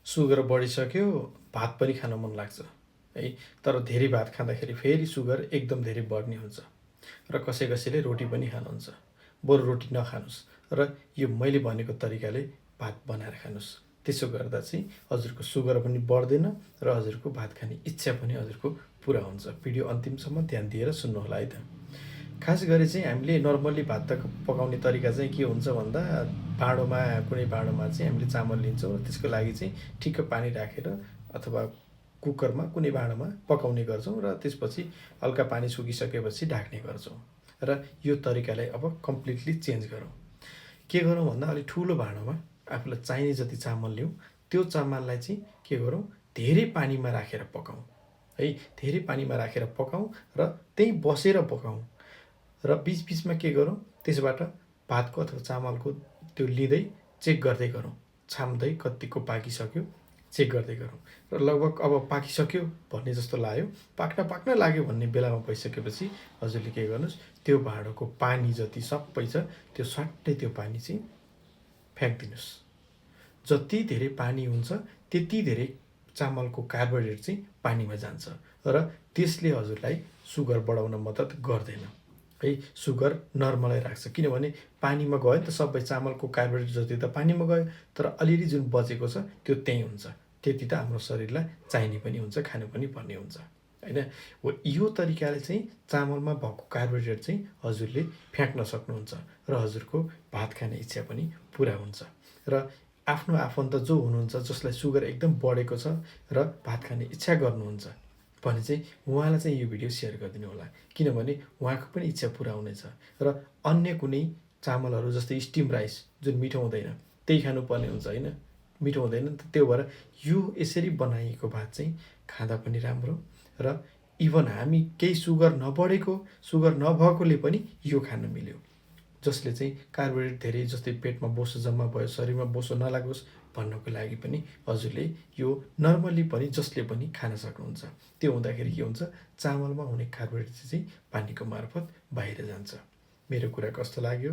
Sugar बढिसक्यो, भात पनि खान मन लाग्छ है। तर धेरै भात खाँदाखेरि फेरि सुगर एकदम धेरै बढ्ने हुन्छ र कसैले रोटी पनि खानुहुन्छ। बरु रोटी नखानुस् र यो मैले भनेको तरिकाले भात बनाएर खानुस्। त्यसो गर्दा चाहिँ हजुरको सुगर पनि बढ्दैन र हजुरको भात खाने इच्छा पनि हजुरको पुरा हुन्छ। भिडियो अन्तिमसम्म ध्यान दिएर सुन्नुहोला है त। खास गरी चाहिँ हामीले नर्मल्ली भात पकाउने तरिका चाहिँ के हुन्छ भन्दा कुनै भाँडोमा चाहिँ हामीले चामल लिन्छौँ र त्यसको लागि चाहिँ ठिक्क पानी राखेर अथवा कुकरमा कुनै भाँडोमा पकाउने गर्छौँ र त्यसपछि हल्का पानी सुकिसकेपछि ढाक्ने गर्छौँ। र यो तरिकालाई अब कम्प्लिटली चेन्ज गरौँ। के गरौँ भन्दा अलिक ठुलो भाँडोमा आफूलाई चाहिने जति चामल लिउँ, त्यो चामललाई चाहिँ के गरौँ, धेरै पानीमा राखेर पकाउँ है। धेरै पानीमा राखेर पकाउँ र त्यहीँ बसेर पकाउँ र बिचबिचमा के गरौँ, त्यसबाट भातको अथवा चामलको त्यो लिँदै चेक गर्दै गरौँ। छाम्दै कतिको पाकिसक्यो चेक गर्दै गरौँ र लगभग अब पाकिसक्यो भन्ने जस्तो लाग्यो, पाक्न लाग्यो भन्ने बेलामा भइसकेपछि हजुरले के गर्नुहोस्, त्यो भाँडोको पानी जति सबै छ त्यो स्वाट्टै त्यो पानी चाहिँ फ्याँकिदिनुहोस्। जति धेरै पानी हुन्छ त्यति धेरै चामलको कार्बोहाइड्रेट चाहिँ पानीमा जान्छ र त्यसले हजुरलाई सुगर बढाउन मद्दत गर्दैन है। सुगर नर्मलै राख्छ, किनभने पानीमा गयो नि त सबै चामलको कार्बोहाइड्रेट जति त पानीमा गयो, तर अलिअलि जुन बचेको छ त्यो त्यहीँ हुन्छ। त्यति त हाम्रो शरीरलाई चाहिने पनि हुन्छ, खानु पनि पर्ने हुन्छ होइन। हो, यो तरिकाले चाहिँ चामलमा भएको कार्बोहाइड्रेट चाहिँ हजुरले फ्याँक्न सक्नुहुन्छ र हजुरको भात खाने इच्छा पनि पुरा हुन्छ। र आफ्नो आफन्त जो हुनुहुन्छ जसलाई सुगर एकदम बढेको छ र भात खाने इच्छा गर्नुहुन्छ भने चाहिँ उहाँलाई चाहिँ यो भिडियो सेयर गरिदिनु होला, किनभने उहाँको पनि इच्छा पुरा हुनेछ। र अन्य कुनै चामलहरू जस्तै स्टिम राइस जुन मिठो हुँदैन त्यही खानुपर्ने हुन्छ होइन, मिठो हुँदैन नि त। त्यो भएर यो यसरी बनाइएको भात चाहिँ खाँदा पनि राम्रो र इभन हामी केही सुगर नबढेको, सुगर नभएकोले पनि यो खान मिल्यो। जसले चाहिँ कार्बोहाइड्रेट धेरै जस्तै पेटमा बोसो जम्मा भयो, शरीरमा बोसो नलागोस् भन्नको लागि पनि हजुरले यो नर्मल्ली पनि जसले पनि खान सक्नुहुन्छ। त्यो हुँदाखेरि के हुन्छ, चामलमा हुने कार्बोहाइड्रेट चाहिँ पानीको मार्फत बाहिर जान्छ। मेरो कुरा कस्तो लाग्यो?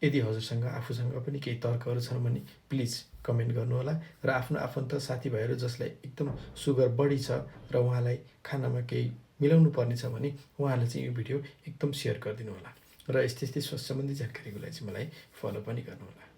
यदि हजुरसँग आफूसँग पनि केही तर्कहरू छन् भने प्लिज कमेन्ट गर्नुहोला र आफ्नो आफन्त साथीभाइहरू जसलाई एकदम सुगर बढी छ र उहाँलाई खानामा केही मिलाउनु पर्ने छ भने उहाँले चाहिँ यो भिडियो एकदम सेयर गरिदिनु होला र यस्तै स्वास्थ्य सम्बन्धी जानकारीको लागि चाहिँ मलाई फलो पनि गर्नुहोला।